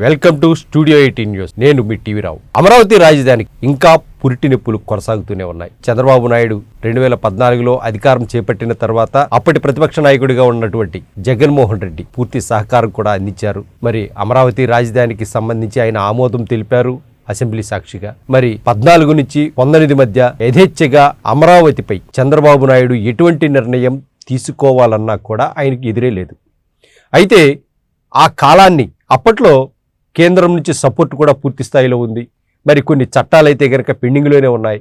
Welcome to studio 18 news. నేను మీ TV రావు. అమరావతి రాజధానికి ఇంకా పురిటి నొప్పులు కొనసాగుతూనే ఉన్నాయి. చంద్రబాబు నాయుడు 2014లో అధికారం చేపట్టిన తర్వాత అప్పటి ప్రతిపక్ష నాయకుడిగా ఉన్నటువంటి జగన్మోహన్ రెడ్డి పూర్తి సహకారం కూడా అందించారు. మరి అమరావతి రాజధానికి సంబంధించి ఆయన ఆమోదం తెలిపారు అసెంబ్లీ సాక్షిగా. మరి 14 నుంచి 19 మధ్య యథేచ్ఛగా అమరావతిపై చంద్రబాబు నాయుడు ఎటువంటి నిర్ణయం తీసుకోవాలన్నా కూడా ఆయనకి ఎదురే లేదు. అయితే ఆ కాలాన్ని అప్పట్లో కేంద్రం నుంచి సపోర్ట్ కూడా పూర్తి స్థాయిలో ఉంది. మరి కొన్ని చట్టాలైతే కనుక పెండింగ్లోనే ఉన్నాయి.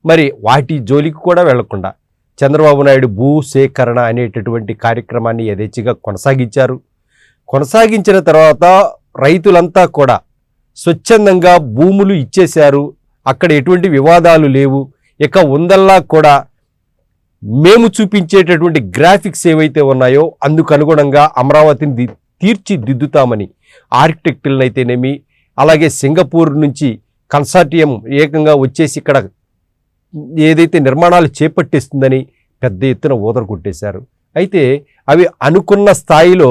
మరి వాటి జోలికి కూడా వెళ్లకుండా చంద్రబాబు నాయుడు భూసేకరణ అనేటటువంటి కార్యక్రమాన్ని యథేచ్ఛగా కొనసాగించారు. కొనసాగించిన తర్వాత రైతులంతా కూడా స్వచ్ఛందంగా భూములు ఇచ్చేశారు. అక్కడ ఎటువంటి వివాదాలు లేవు. ఇక ఉందల్లా కూడా మేము చూపించేటటువంటి గ్రాఫిక్స్ ఏవైతే ఉన్నాయో అందుకు అనుగుణంగా అమరావతిని తీర్చిదిద్దుతామని ఆర్కిటెక్టులనైతేనేమి, అలాగే సింగపూర్ నుంచి కన్సార్టియం ఏకంగా వచ్చేసి ఇక్కడ ఏదైతే నిర్మాణాలు చేపట్టేస్తుందని పెద్ద ఎత్తున ఊదర కొట్టేశారు. అయితే అవి అనుకున్న స్థాయిలో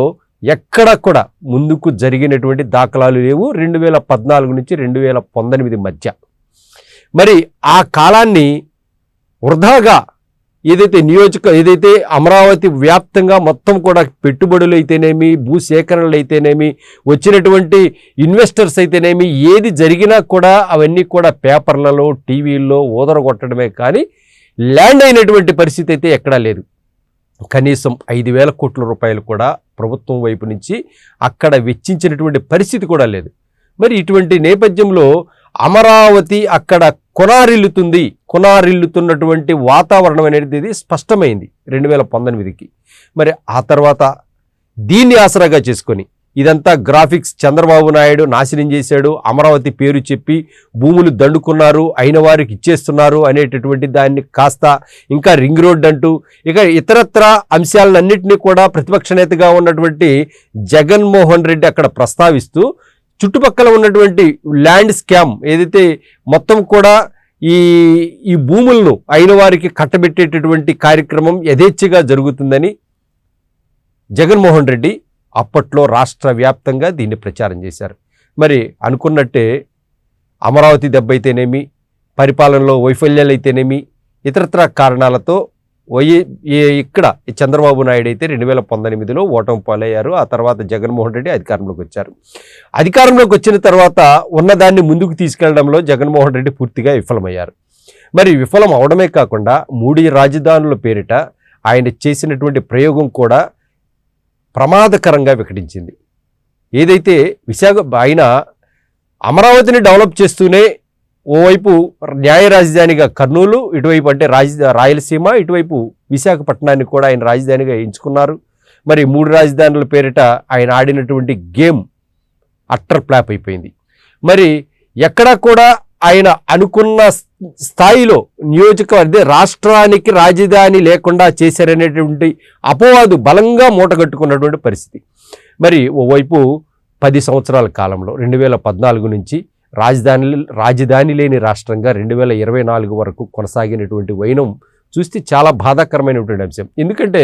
ఎక్కడా కూడా ముందుకు జరిగినటువంటి దాఖలాలు లేవు 2014 నుంచి 2019 మధ్య. మరి ఆ కాలాన్ని వృధాగా ఏదైతే అమరావతి వ్యాప్తంగా మొత్తం కూడా పెట్టుబడులు అయితేనేమి, భూసేకరణలు అయితేనేమి, వచ్చినటువంటి ఇన్వెస్టర్స్ అయితేనేమి, ఏది జరిగినా కూడా అవన్నీ కూడా పేపర్లలో టీవీల్లో ఊదరగొట్టడమే కానీ ల్యాండ్ అయినటువంటి పరిస్థితి అయితే ఎక్కడా లేదు. కనీసం 5,000 కోట్ల రూపాయలు కూడా ప్రభుత్వం వైపు నుంచి అక్కడ వెచ్చించినటువంటి పరిస్థితి కూడా లేదు. మరి ఇటువంటి నేపథ్యంలో అమరావతి అక్కడ కొనారిల్లుతున్నటువంటి వాతావరణం అనేది స్పష్టమైంది 2019కి. మరి ఆ తర్వాత దీన్ని ఆసరాగా చేసుకొని ఇదంతా గ్రాఫిక్స్ చంద్రబాబు నాయుడు నాశనం చేశాడు, అమరావతి పేరు చెప్పి భూములు దండుకున్నారు, అయిన వారికి ఇచ్చేస్తున్నారు అనేటటువంటి దాన్ని కాస్త ఇంకా రింగ్ రోడ్ అంటూ ఇక ఇతరత్ర అంశాలన్నింటినీ కూడా ప్రతిపక్ష నేతగా ఉన్నటువంటి జగన్మోహన్ రెడ్డి అక్కడ ప్రస్తావిస్తూ చుట్టుపక్కల ఉన్నటువంటి ల్యాండ్ స్కామ్ ఏదైతే మొత్తం కూడా ఈ భూములను అయిన వారికి కట్టబెట్టేటటువంటి కార్యక్రమం యథేచ్ఛగా జరుగుతుందని జగన్మోహన్ రెడ్డి అప్పట్లో రాష్ట్ర వ్యాప్తంగా దీన్ని ప్రచారం చేశారు. మరి అనుకున్నట్టే అమరావతి దెబ్బైతేనేమి, పరిపాలనలో వైఫల్యాలు అయితేనేమి, ఇతరత్ర కారణాలతో ఇక్కడ చంద్రబాబు నాయుడు అయితే 2019లో ఓటమి పాలయ్యారు. ఆ తర్వాత జగన్మోహన్ రెడ్డి అధికారంలోకి వచ్చారు. అధికారంలోకి వచ్చిన తర్వాత ఉన్నదాన్ని ముందుకు తీసుకెళ్లడంలో జగన్మోహన్ రెడ్డి పూర్తిగా విఫలమయ్యారు. మరి విఫలం అవడమే కాకుండా 3 రాజధానుల పేరిట ఆయన చేసినటువంటి ప్రయోగం కూడా ప్రమాదకరంగా వికటించింది. ఏదైతే ఆయన అమరావతిని డెవలప్ చేస్తూనే ఓవైపు న్యాయ రాజధానిగా కర్నూలు, ఇటువైపు అంటే రాయలసీమ, ఇటువైపు విశాఖపట్నాన్ని కూడా ఆయన రాజధానిగా ఎంచుకున్నారు. మరి 3 రాజధానుల పేరిట ఆయన ఆడినటువంటి గేమ్ అట్టర్ ఫ్లాప్ అయిపోయింది. మరి ఎక్కడా కూడా ఆయన అనుకున్న స్థాయిలో రాష్ట్రానికి రాజధాని లేకుండా చేశారనేటువంటి అపవాదు బలంగా మూటగట్టుకున్నటువంటి పరిస్థితి. మరి ఓవైపు 10 సంవత్సరాల కాలంలో 2014 నుంచి రాజధాని లేని రాష్ట్రంగా 2024 వరకు కొనసాగినటువంటి వైనం చూస్తే చాలా బాధాకరమైనటువంటి అంశం. ఎందుకంటే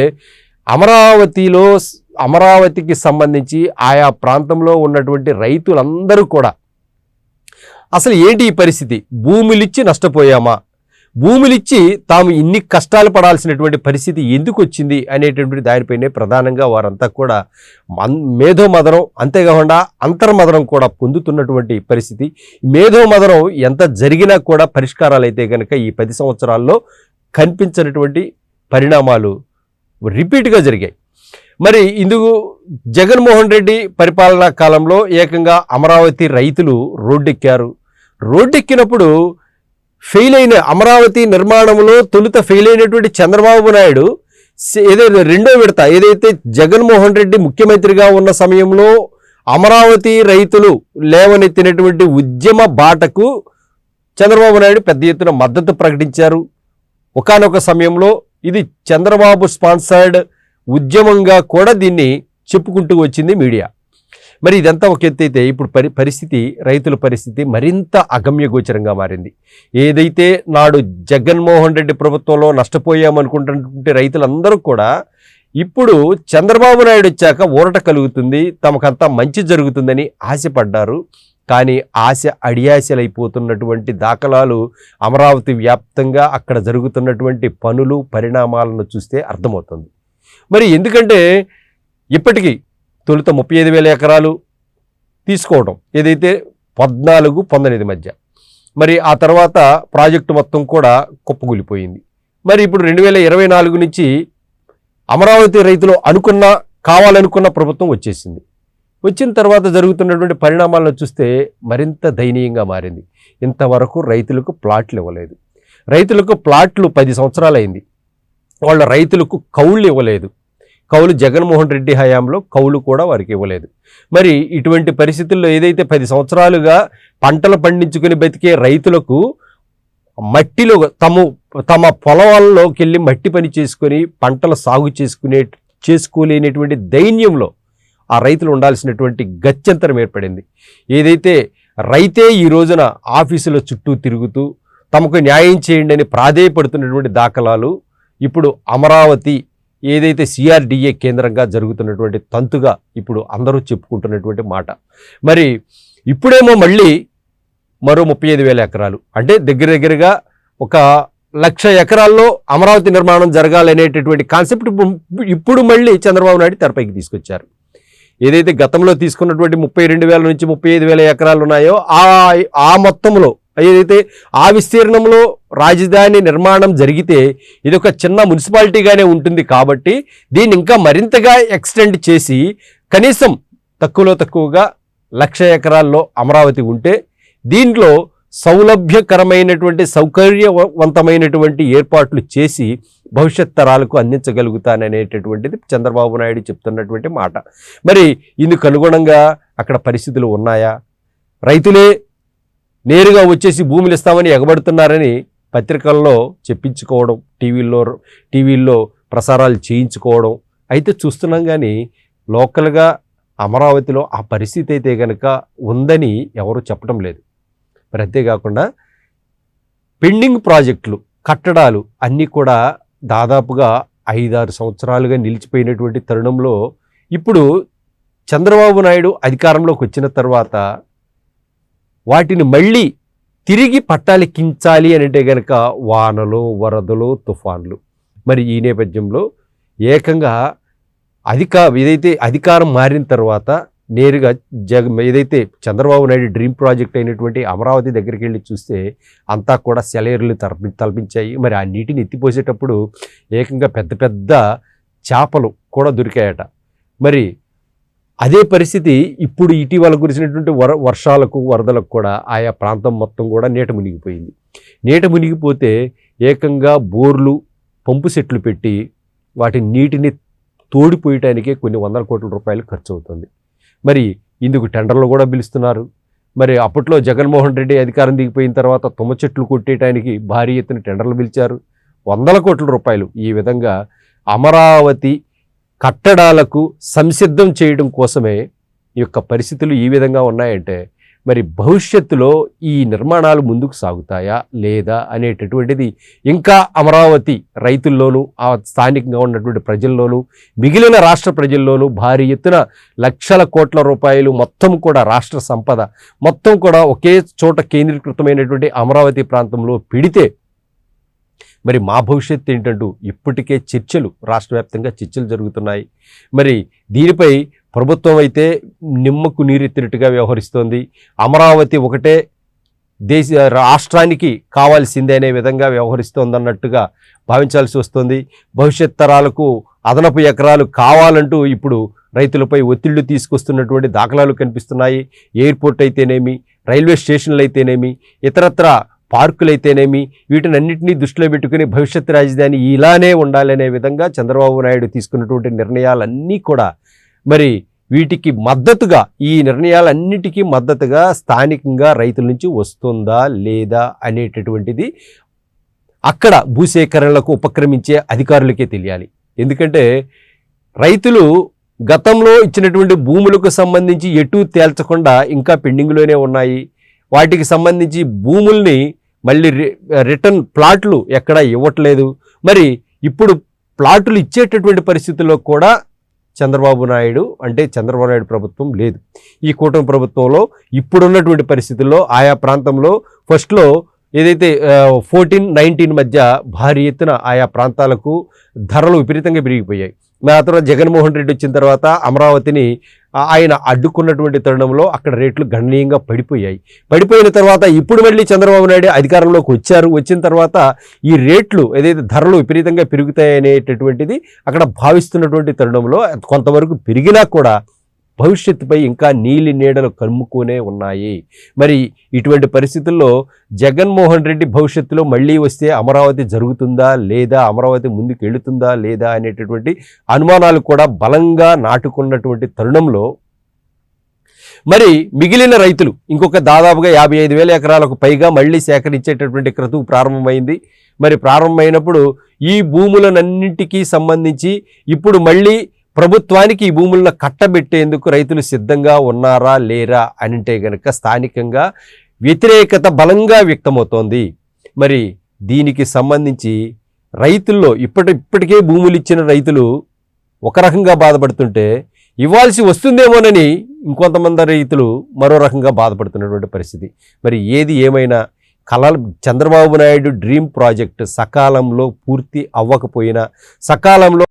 అమరావతికి సంబంధించి ఆయా ప్రాంతంలో ఉన్నటువంటి రైతులందరూ కూడా అసలు ఏంటి ఈ పరిస్థితి, భూములిచ్చి నష్టపోయామా, భూములిచ్చి తాము ఇన్ని కష్టాలు పడాల్సినటువంటి పరిస్థితి ఎందుకు వచ్చింది అనేటటువంటి దానిపైనే ప్రధానంగా వారంతా కూడా మేధోమదనం, అంతేకాకుండా అంతర్మదనం కూడా పొందుతున్నటువంటి పరిస్థితి. మేధోమదనం ఎంత జరిగినా కూడా పరిష్కారాలు అయితే కనుక ఈ 10 సంవత్సరాల్లో కనిపించినటువంటి పరిణామాలు రిపీట్గా జరిగాయి. మరి ఇందుకు జగన్మోహన్ రెడ్డి పరిపాలనా కాలంలో ఏకంగా అమరావతి రైతులు రోడ్డెక్కినప్పుడు ఫెయిల్ అయిన అమరావతి నిర్మాణంలో తొలుత ఫెయిల్ అయినటువంటి చంద్రబాబు నాయుడు ఏదైతే రెండో విడత ఏదైతే జగన్మోహన్ రెడ్డి ముఖ్యమంత్రిగా ఉన్న సమయంలో అమరావతి రైతులు లేవనెత్తినటువంటి ఉద్యమ బాటకు చంద్రబాబు నాయుడు పెద్ద ఎత్తున మద్దతు ప్రకటించారు. ఒకానొక సమయంలో ఇది చంద్రబాబు స్పాన్సర్డ్ ఉద్యమంగా కూడా దీన్ని చెప్పుకుంటూ వచ్చింది మీడియా. మరి ఇదంతా ఒక ఎత్తు అయితే ఇప్పుడు పరిస్థితి, రైతుల పరిస్థితి మరింత అగమ్యగోచరంగా మారింది. ఏదైతే నాడు జగన్మోహన్ రెడ్డి ప్రభుత్వంలో నష్టపోయామనుకుంటున్నటువంటి రైతులందరూ కూడా ఇప్పుడు చంద్రబాబు నాయుడు వచ్చాక ఊరట కలుగుతుంది, తమకంతా మంచి జరుగుతుందని ఆశపడ్డారు. కానీ ఆశ అడియాశలైపోతున్నటువంటి దాఖలాలు అమరావతి వ్యాప్తంగా అక్కడ జరుగుతున్నటువంటి పనులు పరిణామాలను చూస్తే అర్థమవుతుంది. మరి ఎందుకంటే ఇప్పటికీ తొలుత 35,000 ఎకరాలు తీసుకోవడం ఏదైతే 14-19 మధ్య, మరి ఆ తర్వాత ప్రాజెక్టు మొత్తం కూడా కుప్పకూలిపోయింది. మరి ఇప్పుడు 2024 నుంచి అమరావతి రైతులు కావాలనుకున్న ప్రభుత్వం వచ్చేసింది. వచ్చిన తర్వాత జరుగుతున్నటువంటి పరిణామాలను చూస్తే మరింత దయనీయంగా మారింది. ఇంతవరకు రైతులకు ప్లాట్లు ఇవ్వలేదు. రైతులకు ప్లాట్లు 10 సంవత్సరాలైంది. వాళ్ళ రైతులకు కౌళ్ళు ఇవ్వలేదు. కౌలు జగన్మోహన్ రెడ్డి హయాంలో కౌలు కూడా వారికి ఇవ్వలేదు. మరి ఇటువంటి పరిస్థితుల్లో ఏదైతే 10 సంవత్సరాలుగా పంటలు పండించుకుని బతికే రైతులకు మట్టిలో తమ పొలాల్లోకి వెళ్ళి మట్టి పని చేసుకొని పంటలు సాగు చేసుకోలేనటువంటి దైన్యంలో ఆ రైతులు ఉండాల్సినటువంటి గత్యంతరం ఏర్పడింది. ఏదైతే రైతే ఈ రోజున ఆఫీసుల చుట్టూ తిరుగుతూ తమకు న్యాయం చేయండి అని ప్రాధేయపడుతున్నటువంటి దాఖలాలు ఇప్పుడు అమరావతి ఏదైతే CRDA కేంద్రంగా జరుగుతున్నటువంటి తంతుగా ఇప్పుడు అందరూ చెప్పుకుంటున్నటువంటి మాట. మరి ఇప్పుడేమో మళ్ళీ మరో 35,000 ఎకరాలు అంటే దగ్గరగా 1,00,000 ఎకరాల్లో అమరావతి నిర్మాణం జరగాలనేటటువంటి కాన్సెప్ట్ ఇప్పుడు మళ్ళీ చంద్రబాబు నాయుడు తెరపైకి తీసుకొచ్చారు. ఏదైతే గతంలో తీసుకున్నటువంటి 32,000 నుంచి 35,000 ఎకరాలు ఉన్నాయో ఆ మొత్తంలో ఏదైతే ఆ విస్తీర్ణంలో రాజధాని నిర్మాణం జరిగితే ఇది ఒక చిన్న మున్సిపాలిటీగానే ఉంటుంది. కాబట్టి దీన్ని ఇంకా మరింతగా ఎక్స్టెండ్ చేసి కనీసం తక్కువగా 1,00,000 ఎకరాల్లో అమరావతి ఉంటే దీంట్లో సౌలభ్యకరమైనటువంటి సౌకర్యవంతమైనటువంటి ఏర్పాట్లు చేసి భవిష్యత్ తరాలకు అందించగలుగుతాననేటటువంటిది చంద్రబాబు నాయుడు చెప్తున్నటువంటి మాట. మరి ఇందుకు అనుగుణంగా అక్కడ పరిస్థితులు ఉన్నాయా? రైతులే నేరుగా వచ్చేసి భూములు ఇస్తామని ఎగబడుతున్నారని పత్రికల్లో చెప్పించుకోవడం, టీవీల్లో ప్రసారాలు చేయించుకోవడం అయితే చూస్తున్నాం. కానీ లోకల్గా అమరావతిలో ఆ పరిస్థితి అయితే కనుక ఉందని ఎవరు చెప్పడం లేదు. మరి అంతేకాకుండా పెండింగ్ ప్రాజెక్టులు కట్టడాలు అన్నీ కూడా దాదాపుగా 5-6 సంవత్సరాలుగా నిలిచిపోయినటువంటి తరుణంలో ఇప్పుడు చంద్రబాబు నాయుడు అధికారంలోకి వచ్చిన తర్వాత వాటిని మళ్ళీ తిరిగి పట్టాలెక్కించాలి అంటే కనుక వానలు, వరదలు, తుఫాన్లు. మరి ఈ నేపథ్యంలో ఏకంగా ఏదైతే అధికారం మారిన తర్వాత నేరుగా ఏదైతే చంద్రబాబు నాయుడు డ్రీమ్ ప్రాజెక్ట్ అయినటువంటి అమరావతి దగ్గరికి వెళ్ళి చూస్తే అంతా కూడా సెలయేరులు తలపించాయి. మరి ఆ నీటిని ఎత్తిపోసేటప్పుడు ఏకంగా పెద్ద చేపలు కూడా దొరికాయట. మరి అదే పరిస్థితి ఇప్పుడు ఇటీవల కురిసినటువంటి వర్షాలకు, వరదలకు కూడా ఆయా ప్రాంతం మొత్తం కూడా నీట మునిగిపోయింది. నీట మునిగిపోతే ఏకంగా బోర్లు, పంపు సెట్లు పెట్టి వాటి నీటిని తోడిపోయటానికే కొన్ని 100 కోట్ల రూపాయలు ఖర్చు అవుతుంది. మరి ఇందుకు టెండర్లు కూడా పిలుస్తున్నారు. మరి అప్పట్లో జగన్మోహన్ రెడ్డి అధికారం దిగిపోయిన తర్వాత తుమ్మ చెట్లు కొట్టేయడానికి భారీ ఎత్తున టెండర్లు పిలిచారు. 100 కోట్ల రూపాయలు ఈ విధంగా అమరావతి కట్టడాలకు సంసిద్ధం చేయడం కోసమే ఈ యొక్క పరిస్థితులు ఈ విధంగా ఉన్నాయంటే మరి భవిష్యత్తులో ఈ నిర్మాణాలు ముందుకు సాగుతాయా లేదా అనేటటువంటిది ఇంకా అమరావతి రైతుల్లోనూ ఆ స్థానికంగా ఉన్నటువంటి ప్రజల్లోనూ మిగిలిన రాష్ట్ర ప్రజల్లోనూ భారీ ఎత్తున లక్షల కోట్ల రూపాయలు మొత్తం కూడా రాష్ట్ర సంపద మొత్తం కూడా ఒకే చోట కేంద్రీకృతమైనటువంటి అమరావతి ప్రాంతంలో పెడితే మరి మా భవిష్యత్తు ఏంటంటూ ఇప్పటికే చర్చలు రాష్ట్ర వ్యాప్తంగా చర్చలు జరుగుతున్నాయి. మరి దీనిపై ప్రభుత్వం అయితే నిమ్మకు నీరెత్తినట్టుగా వ్యవహరిస్తోంది. అమరావతి ఒకటే రాష్ట్రానికి కావాల్సిందే అనే విధంగా వ్యవహరిస్తోందన్నట్టుగా భావించాల్సి వస్తుంది. భవిష్యత్ తరాలకు అదనపు ఎకరాలు కావాలంటూ ఇప్పుడు రైతులపై ఒత్తిళ్లు తీసుకొస్తున్నటువంటి దాఖలాలు కనిపిస్తున్నాయి. ఎయిర్పోర్ట్ అయితేనేమి, రైల్వే స్టేషన్లు అయితేనేమి, ఇతరత్ర పార్కులైతేనేమి వీటినన్నింటినీ దృష్టిలో పెట్టుకుని భవిష్యత్ రాజధాని ఇలానే ఉండాలనే విధంగా చంద్రబాబు నాయుడు తీసుకున్నటువంటి నిర్ణయాలన్నీ కూడా మరి వీటికి మద్దతుగా ఈ నిర్ణయాలన్నిటికీ మద్దతుగా స్థానికంగా రైతుల నుంచి వస్తుందా లేదా అనేటటువంటిది అక్కడ భూసేకరణలకు ఉపక్రమించే అధికారులకే తెలియాలి. ఎందుకంటే రైతులు గతంలో ఇచ్చినటువంటి భూములకు సంబంధించి ఎటూ తేల్చకుండా ఇంకా పెండింగ్లోనే ఉన్నాయి. వాటికి సంబంధించి భూముల్ని మళ్ళీ రిటర్న్ ప్లాట్లు ఎక్కడా ఇవ్వట్లేదు. మరి ఇప్పుడు ప్లాటులు ఇచ్చేటటువంటి పరిస్థితుల్లో కూడా చంద్రబాబు నాయుడు ప్రభుత్వం లేదు. ఈ కూటమి ప్రభుత్వంలో ఇప్పుడున్నటువంటి పరిస్థితుల్లో ఆయా ప్రాంతంలో ఫస్ట్లో ఏదైతే 14-19 మధ్య భారీ ఎత్తున ఆయా ప్రాంతాలకు ధరలు విపరీతంగా పెరిగిపోయాయి. ఆ తర్వాత జగన్మోహన్ రెడ్డి వచ్చిన తర్వాత అమరావతిని ఆయన అడ్డుకున్నటువంటి తరుణంలో అక్కడ రేట్లు గణనీయంగా పడిపోయిన తర్వాత ఇప్పుడు మళ్ళీ చంద్రబాబు నాయుడు అధికారంలోకి వచ్చిన తర్వాత ఈ రేట్లు ఏదైతే ధరలు విపరీతంగా పెరుగుతాయనేటటువంటిది అక్కడ భావిస్తున్నటువంటి తరుణంలో కొంతవరకు పెరిగినా కూడా భవిష్యత్తుపై ఇంకా నీలి నీడలు కమ్ముకునే ఉన్నాయి. మరి ఇటువంటి పరిస్థితుల్లో జగన్మోహన్ రెడ్డి భవిష్యత్తులో మళ్ళీ వస్తే అమరావతి జరుగుతుందా లేదా, అమరావతి ముందుకు వెళుతుందా లేదా అనేటటువంటి అనుమానాలు కూడా బలంగా నాటుకున్నటువంటి తరుణంలో మరి మిగిలిన రైతులు ఇంకొక దాదాపుగా 55,000 ఎకరాలకు పైగా మళ్ళీ సేకరించేటటువంటి క్రతువు ప్రారంభమైంది. మరి ప్రారంభమైనప్పుడు ఈ భూములన్నింటికీ సంబంధించి ఇప్పుడు మళ్ళీ ప్రభుత్వానికి ఈ భూములను కట్టబెట్టేందుకు రైతులు సిద్ధంగా ఉన్నారా లేరా అంటే గనక స్థానికంగా వ్యతిరేకత బలంగా వ్యక్తమవుతోంది. మరి దీనికి సంబంధించి రైతుల్లో ఇప్పటికే భూములు ఇచ్చిన రైతులు ఒక రకంగా బాధపడుతుంటే ఇవ్వాల్సి వస్తుందేమోనని ఇంకొంతమంది రైతులు మరో రకంగా బాధపడుతున్నటువంటి పరిస్థితి. మరి ఏది ఏమైనా చంద్రబాబు నాయుడు డ్రీమ్ ప్రాజెక్ట్ సకాలంలో పూర్తి అవ్వకపోయినా, సకాలంలో